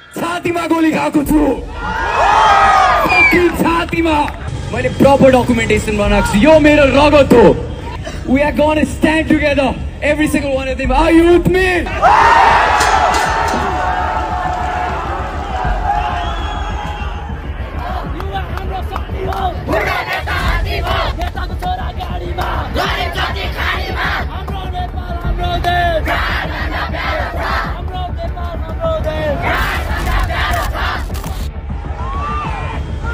छातीमा गोली खाएको छु, छातीमा। मैले प्रपर डकुमेन्टेसन बनाएको छु, यो मेरो रगत हो। We are going to stand together, every single one of them. Are you with me?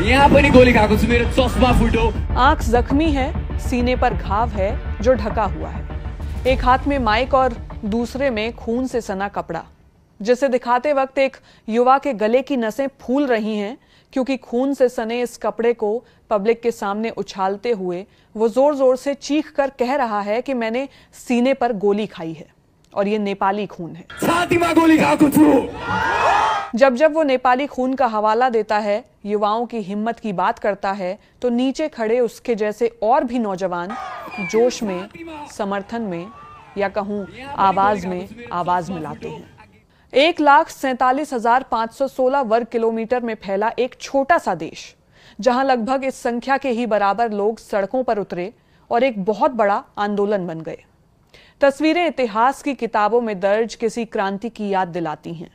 यहाँ पनि गोली खाएको छु, मेरो चस्मा फुटो। आंख जख्मी है, सीने पर घाव है जो ढका हुआ है। एक हाथ में माइक और दूसरे में खून से सना कपड़ा, जिसे दिखाते वक्त एक युवा के गले की नसें फूल रही हैं, क्योंकि खून से सने इस कपड़े को पब्लिक के सामने उछालते हुए वो जोर जोर से चीख कर कह रहा है कि मैंने सीने पर गोली खाई है और ये नेपाली खून है। छातीमा गोली खाएको छु। जब जब वो नेपाली खून का हवाला देता है, युवाओं की हिम्मत की बात करता है, तो नीचे खड़े उसके जैसे और भी नौजवान जोश में, समर्थन में या कहूं आवाज में आवाज मिलाते हैं। 1,47,516 वर्ग किलोमीटर में फैला एक छोटा सा देश, जहां लगभग इस संख्या के ही बराबर लोग सड़कों पर उतरे और एक बहुत बड़ा आंदोलन बन गए। तस्वीरें इतिहास की किताबों में दर्ज किसी क्रांति की याद दिलाती हैं।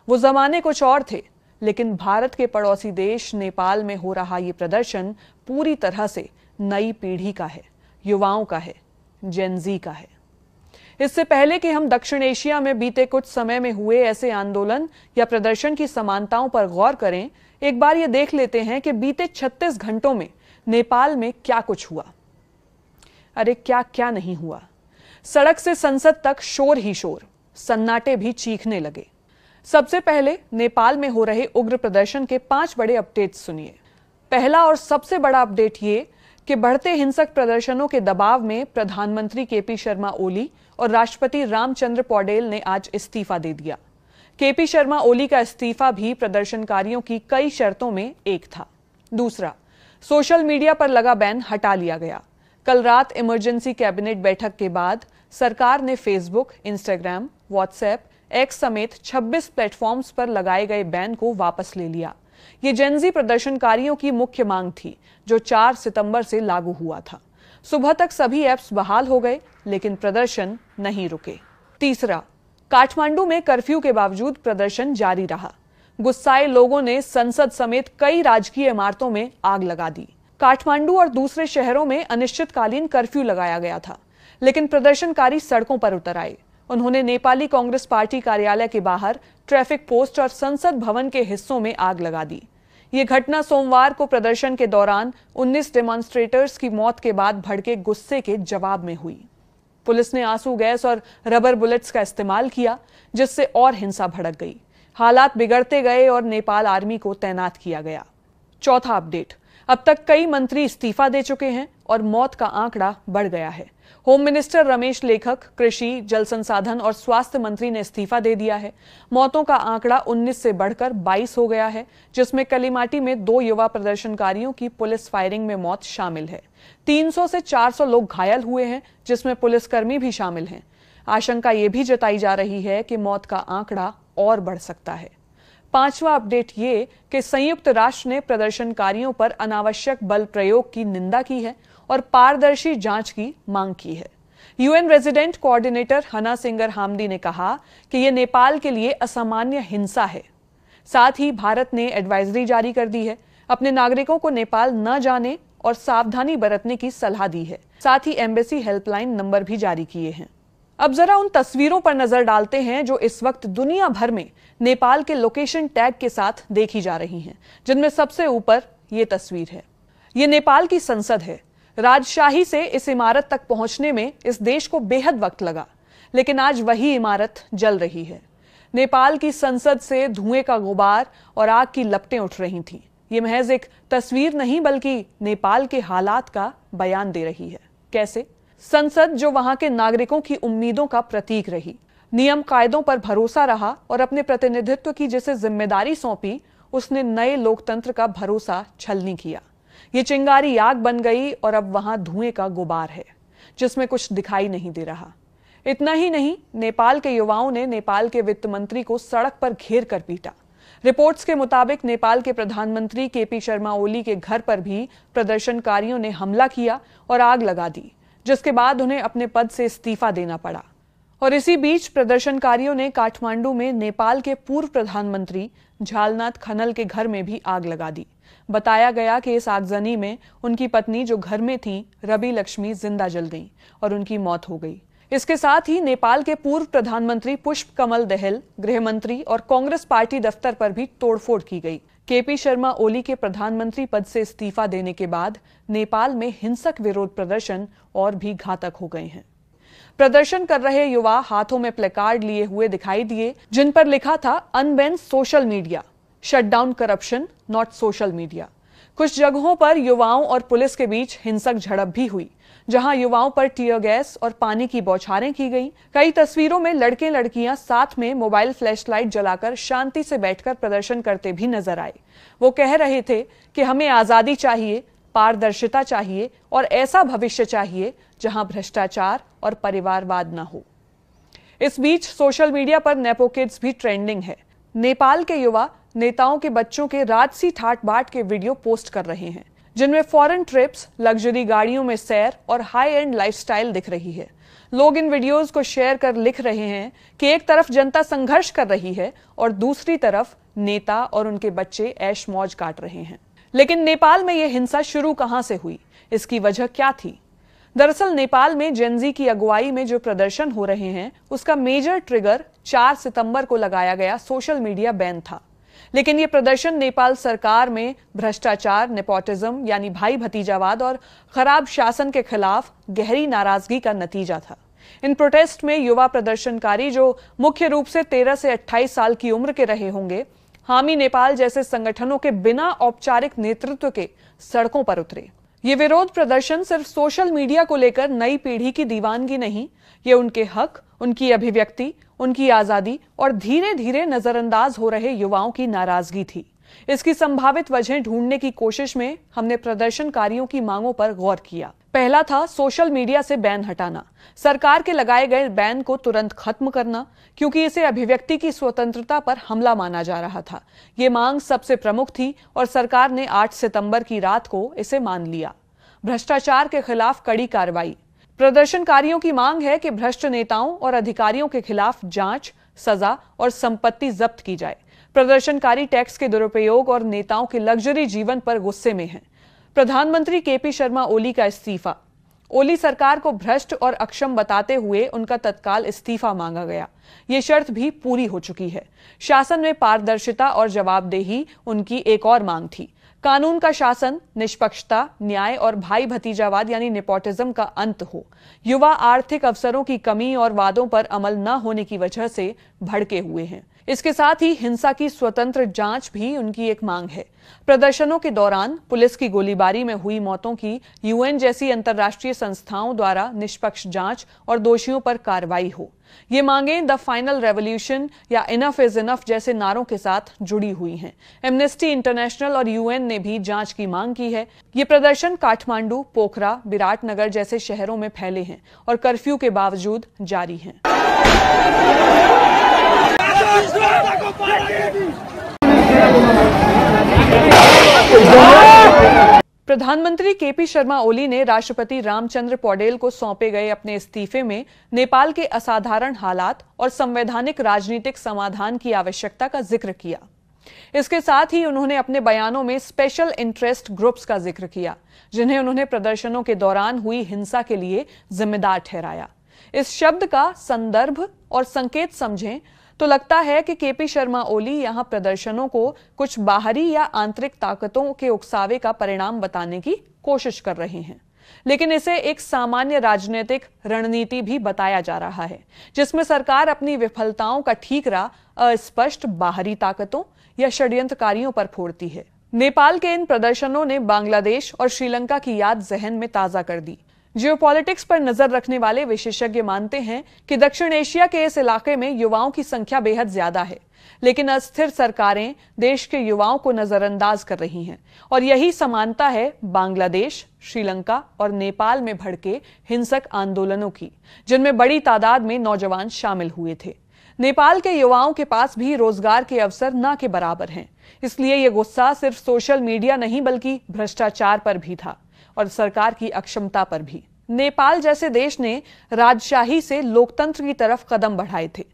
वो जमाने कुछ और थे, लेकिन भारत के पड़ोसी देश नेपाल में हो रहा ये प्रदर्शन पूरी तरह से नई पीढ़ी का है, युवाओं का है, जेनजी का है। इससे पहले कि हम दक्षिण एशिया में बीते कुछ समय में हुए ऐसे आंदोलन या प्रदर्शन की समानताओं पर गौर करें, एक बार ये देख लेते हैं कि बीते 36 घंटों में नेपाल में क्या कुछ हुआ। अरे क्या क्या नहीं हुआ। सड़क से संसद तक शोर ही शोर, सन्नाटे भी चीखने लगे। सबसे पहले नेपाल में हो रहे उग्र प्रदर्शन के 5 बड़े अपडेट सुनिए। पहला और सबसे बड़ा अपडेट ये कि बढ़ते हिंसक प्रदर्शनों के दबाव में प्रधानमंत्री केपी शर्मा ओली और राष्ट्रपति रामचंद्र पौडेल ने आज इस्तीफा दे दिया। केपी शर्मा ओली का इस्तीफा भी प्रदर्शनकारियों की कई शर्तों में एक था। दूसरा, सोशल मीडिया पर लगा बैन हटा लिया गया। कल रात इमरजेंसी कैबिनेट बैठक के बाद सरकार ने फेसबुक, इंस्टाग्राम, व्हाट्सएप, एक्स समेत 26 प्लेटफॉर्म्स पर लगाए गए बैन को वापस ले लिया। ये जेनजी प्रदर्शनकारियों की मुख्य मांग थी, जो 4 सितंबर से लागू हुआ था। सुबह तक सभी ऐप्स बहाल हो गए, लेकिन प्रदर्शन नहीं रुके। तीसरा, काठमांडू में कर्फ्यू के बावजूद प्रदर्शन जारी रहा। गुस्साए लोगों ने संसद समेत कई राजकीय इमारतों में आग लगा दी। काठमांडू और दूसरे शहरों में अनिश्चितकालीन कर्फ्यू लगाया गया था, लेकिन प्रदर्शनकारी सड़कों पर उतर आए। उन्होंने नेपाली कांग्रेस पार्टी कार्यालय के बाहर, ट्रैफिक पोस्ट और संसद भवन के हिस्सों में आग लगा दी। ये घटना सोमवार को प्रदर्शन के दौरान 19 डेमोन्स्ट्रेटर्स की मौत के बाद भड़के गुस्से के जवाब में हुई। पुलिस ने आंसू गैस और रबर बुलेट्स का इस्तेमाल किया, जिससे और हिंसा भड़क गई। हालात बिगड़ते गए और नेपाल आर्मी को तैनात किया गया। चौथा अपडेट, अब तक कई मंत्री इस्तीफा दे चुके हैं और मौत का आंकड़ा बढ़ गया है। होम मिनिस्टर रमेश लेखक, कृषि, जल संसाधन और स्वास्थ्य मंत्री ने इस्तीफा दे दिया है। मौतों का आंकड़ा 19 से बढ़कर 22 हो गया है, जिसमें कलिमाटी में 2 युवा प्रदर्शनकारियों की पुलिस फायरिंग में मौत शामिल है। 300 से 400 लोग घायल हुए हैं, जिसमें पुलिसकर्मी भी शामिल हैं। आशंका ये भी जताई जा रही है कि मौत का आंकड़ा और बढ़ सकता है। पांचवा अपडेट ये कि संयुक्त राष्ट्र ने प्रदर्शनकारियों पर अनावश्यक बल प्रयोग की निंदा की है और पारदर्शी जांच की मांग की है। यूएन रेजिडेंट कोऑर्डिनेटर हना सिंगर हामदी ने कहा कि यह नेपाल के लिए असामान्य हिंसा है। साथ ही भारत ने एडवाइजरी जारी कर दी है, अपने नागरिकों को नेपाल न जाने और सावधानी बरतने की सलाह दी है। साथ ही एम्बेसी हेल्पलाइन नंबर भी जारी किए हैं। अब जरा उन तस्वीरों पर नजर डालते हैं जो इस वक्त दुनिया भर में नेपाल के लोकेशन टैग के साथ देखी जा रही हैं, जिनमें सबसे ऊपर ये तस्वीर है। ये नेपाल की संसद है। राजशाही से इस इमारत तक पहुंचने में इस देश को बेहद वक्त लगा, लेकिन आज वही इमारत जल रही है। नेपाल की संसद से धुएं का गुबार और आग की लपटें उठ रही थीं। ये महज एक तस्वीर नहीं, बल्कि नेपाल के हालात का बयान दे रही है। कैसे? संसद, जो वहां के नागरिकों की उम्मीदों का प्रतीक रही, नियम कायदों पर भरोसा रहा और अपने प्रतिनिधित्व की जिसे जिम्मेदारी सौंपी, उसने नए लोकतंत्र का भरोसा छलनी किया। ये चिंगारी आग बन गई और अब वहां धुएं का गुबार है, जिसमें कुछ दिखाई नहीं दे रहा। इतना ही नहीं, नेपाल के युवाओं ने नेपाल के वित्त मंत्री को सड़क पर घेर कर पीटा। रिपोर्ट्स के मुताबिक नेपाल के प्रधानमंत्री केपी शर्मा ओली के घर पर भी प्रदर्शनकारियों ने हमला किया और आग लगा दी, जिसके बाद उन्हें अपने पद से इस्तीफा देना पड़ा। और इसी बीच प्रदर्शनकारियों ने काठमांडू में नेपाल के पूर्व प्रधानमंत्री झालनाथ खनल के घर में भी आग लगा दी। बताया गया कि इस आगजनी में उनकी पत्नी जो घर में थी रवि लक्ष्मी जिंदा जल गईं और उनकी मौत हो गई। इसके साथ ही नेपाल के पूर्व प्रधानमंत्री पुष्प कमल दहल, गृह मंत्री और कांग्रेस पार्टी दफ्तर पर भी तोड़फोड़ की गई। केपी शर्मा ओली के प्रधानमंत्री पद से इस्तीफा देने के बाद नेपाल में हिंसक विरोध प्रदर्शन और भी घातक हो गए हैं। प्रदर्शन कर रहे युवा हाथों में प्लेकार्ड लिए हुए दिखाई दिए, जिन पर लिखा था unban social media, shut down corruption, not social media. कुछ जगहों पर युवाओं और पुलिस के बीच हिंसक झड़प भी हुई, जहां युवाओं पर टीयर गैस और पानी की बौछारें की गई। कई तस्वीरों में लड़के लड़कियां साथ में मोबाइल फ्लैशलाइट जलाकर शांति से बैठकर प्रदर्शन करते भी नजर आए। वो कह रहे थे कि हमें आजादी चाहिए, पारदर्शिता चाहिए और ऐसा भविष्य चाहिए जहां भ्रष्टाचार और परिवारवाद न हो। इस बीच सोशल मीडिया पर नेपो किड्स भी ट्रेंडिंग है। नेपाल के युवा नेताओं के बच्चों के राजसी ठाट बाट के वीडियो पोस्ट कर रहे हैं, जिनमें फॉरेन ट्रिप्स, लग्जरी गाड़ियों में सैर और हाई एंड लाइफस्टाइल दिख रही है। लोग इन वीडियोस को शेयर कर लिख रहे हैं कि एक तरफ जनता संघर्ष कर रही है और दूसरी तरफ नेता और उनके बच्चे ऐश मौज काट रहे हैं। लेकिन नेपाल में यह हिंसा शुरू कहां से हुई, इसकी वजह क्या थी? दरअसल नेपाल में जेनजी की अगुवाई में जो प्रदर्शन हो रहे हैं, उसका मेजर ट्रिगर 4 सितंबर को लगाया गया सोशल मीडिया बैन था। लेकिन ये प्रदर्शन नेपाल सरकार में भ्रष्टाचार, नेपोटिज्म यानी भाई भतीजावाद और खराब शासन के खिलाफ गहरी नाराजगी का नतीजा था। इन प्रोटेस्ट में युवा प्रदर्शनकारी, जो मुख्य रूप से 13 से 28 साल की उम्र के रहे होंगे, हामी नेपाल जैसे संगठनों के बिना औपचारिक नेतृत्व के सड़कों पर उतरे। ये विरोध प्रदर्शन सिर्फ सोशल मीडिया को लेकर नई पीढ़ी की दीवानगी नहीं, ये उनके हक, उनकी अभिव्यक्ति, उनकी आजादी और धीरे धीरे नजरअंदाज हो रहे युवाओं की नाराजगी थी। इसकी संभावित वजह ढूंढने की कोशिश में हमने प्रदर्शनकारियों की मांगों पर गौर किया। पहला था सोशल मीडिया से बैन हटाना, सरकार के लगाए गए बैन को तुरंत खत्म करना, क्योंकि इसे अभिव्यक्ति की स्वतंत्रता पर हमला माना जा रहा था। ये मांग सबसे प्रमुख थी और सरकार ने 8 सितंबर की रात को इसे मान लिया। भ्रष्टाचार के खिलाफ कड़ी कार्रवाई। प्रदर्शनकारियों की मांग है कि भ्रष्ट नेताओं और अधिकारियों के खिलाफ जांच, सजा और संपत्ति जब्त की जाए। प्रदर्शनकारी टैक्स के दुरुपयोग और नेताओं के लग्जरी जीवन पर गुस्से में हैं। प्रधानमंत्री केपी शर्मा ओली का इस्तीफा। ओली सरकार को भ्रष्ट और अक्षम बताते हुए उनका तत्काल इस्तीफा मांगा गया। ये शर्त भी पूरी हो चुकी है। शासन में पारदर्शिता और जवाबदेही उनकी एक और मांग थी। कानून का शासन, निष्पक्षता, न्याय और भाई भतीजावाद यानी नेपोटिज्म का अंत हो। युवा आर्थिक अवसरों की कमी और वादों पर अमल न होने की वजह से भड़के हुए हैं। इसके साथ ही हिंसा की स्वतंत्र जांच भी उनकी एक मांग है। प्रदर्शनों के दौरान पुलिस की गोलीबारी में हुई मौतों की यूएन जैसी अंतर्राष्ट्रीय संस्थाओं द्वारा निष्पक्ष जांच और दोषियों पर कार्रवाई हो। ये मांगें द फाइनल रेवोल्यूशन या इनफ इज इनफ जैसे नारों के साथ जुड़ी हुई हैं। एमनेस्टी इंटरनेशनल और यूएन ने भी जांच की मांग की है। ये प्रदर्शन काठमांडू, पोखरा, विराटनगर जैसे शहरों में फैले हैं और कर्फ्यू के बावजूद जारी हैं। प्रधानमंत्री केपी शर्मा ओली ने राष्ट्रपति रामचंद्र पौडेल को सौंपे गए अपने इस्तीफे में नेपाल के असाधारण हालात और संवैधानिक राजनीतिक समाधान की आवश्यकता का जिक्र किया। इसके साथ ही उन्होंने अपने बयानों में स्पेशल इंटरेस्ट ग्रुप्स का जिक्र किया, जिन्हें उन्होंने प्रदर्शनों के दौरान हुई हिंसा के लिए जिम्मेदार ठहराया। इस शब्द का संदर्भ और संकेत समझें तो लगता है कि केपी शर्मा ओली यहां प्रदर्शनों को कुछ बाहरी या आंतरिक ताकतों के उकसावे का परिणाम बताने की कोशिश कर रहे हैं, लेकिन इसे एक सामान्य राजनीतिक रणनीति भी बताया जा रहा है, जिसमें सरकार अपनी विफलताओं का ठीकरा अस्पष्ट बाहरी ताकतों या षड्यंत्रकारियों पर फोड़ती है। नेपाल के इन प्रदर्शनों ने बांग्लादेश और श्रीलंका की याद जहन में ताजा कर दी। जियोपॉलिटिक्स पर नजर रखने वाले विशेषज्ञ मानते हैं कि दक्षिण एशिया के इस इलाके में युवाओं की संख्या बेहद ज्यादा है, लेकिन अस्थिर सरकारें देश के युवाओं को नजरअंदाज कर रही हैं और यही समानता है बांग्लादेश, श्रीलंका और नेपाल में भड़के हिंसक आंदोलनों की, जिनमें बड़ी तादाद में नौजवान शामिल हुए थे। नेपाल के युवाओं के पास भी रोजगार के अवसर ना के बराबर हैं। इसलिए ये गुस्सा सिर्फ सोशल मीडिया नहीं बल्कि भ्रष्टाचार पर भी था और सरकार की अक्षमता पर भी। नेपाल जैसे देश ने राजशाही से लोकतंत्र की तरफ कदम बढ़ाए थे।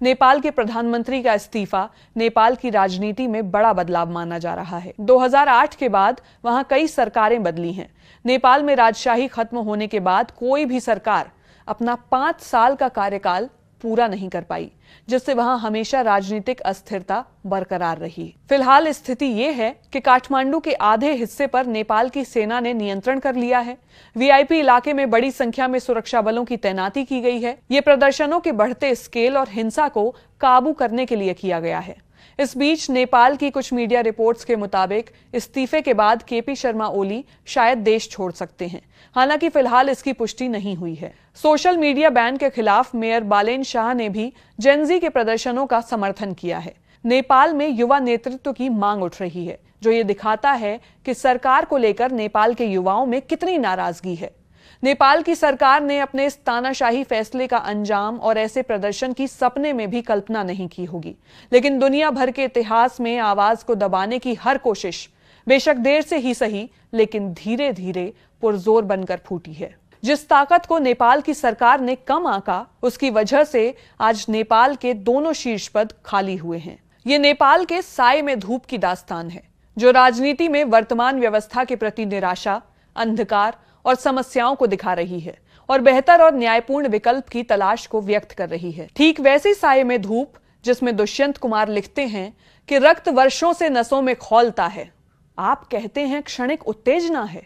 नेपाल के प्रधानमंत्री का इस्तीफा नेपाल की राजनीति में बड़ा बदलाव माना जा रहा है। 2008 के बाद वहां कई सरकारें बदली हैं। नेपाल में राजशाही खत्म होने के बाद कोई भी सरकार अपना 5 साल का कार्यकाल पूरा नहीं कर पाई, जिससे वहां हमेशा राजनीतिक अस्थिरता बरकरार रही। फिलहाल स्थिति ये है कि काठमांडू के आधे हिस्से पर नेपाल की सेना ने नियंत्रण कर लिया है। वीआईपी इलाके में बड़ी संख्या में सुरक्षा बलों की तैनाती की गई है। ये प्रदर्शनों के बढ़ते स्केल और हिंसा को काबू करने के लिए किया गया है। इस बीच नेपाल की कुछ मीडिया रिपोर्ट्स के मुताबिक इस्तीफे के बाद केपी शर्मा ओली शायद देश छोड़ सकते हैं। हालांकि फिलहाल इसकी पुष्टि नहीं हुई है। सोशल मीडिया बैन के खिलाफ मेयर बालेन शाह ने भी जेनजी के प्रदर्शनों का समर्थन किया है। नेपाल में युवा नेतृत्व की मांग उठ रही है, जो ये दिखाता है कि सरकार को लेकर नेपाल के युवाओं में कितनी नाराजगी है। नेपाल की सरकार ने अपने इस तानाशाही फैसले का अंजाम और ऐसे प्रदर्शन की सपने में भी कल्पना नहीं की होगी, लेकिन दुनिया भर के इतिहास में आवाज को दबाने की हर कोशिश बेशक देर से ही सही, लेकिन धीरे धीरे पुरजोर बनकर फूटी है। जिस ताकत को नेपाल की सरकार ने कम आंका, उसकी वजह से आज नेपाल के दोनों शीर्ष पद खाली हुए हैं। ये नेपाल के साए में धूप की दास्तान है, जो राजनीति में वर्तमान व्यवस्था के प्रति निराशा, अंधकार और समस्याओं को दिखा रही है और बेहतर और न्यायपूर्ण विकल्प की तलाश को व्यक्त कर रही है। ठीक वैसी साए में धूप जिसमें दुष्यंत कुमार लिखते हैं कि रक्त वर्षों से नसों में खौलता है, आप कहते हैं क्षणिक उत्तेजना है।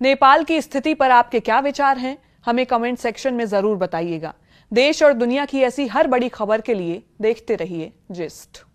नेपाल की स्थिति पर आपके क्या विचार हैं? हमें कमेंट सेक्शन में जरूर बताइएगा। देश और दुनिया की ऐसी हर बड़ी खबर के लिए देखते रहिए जिस्ट।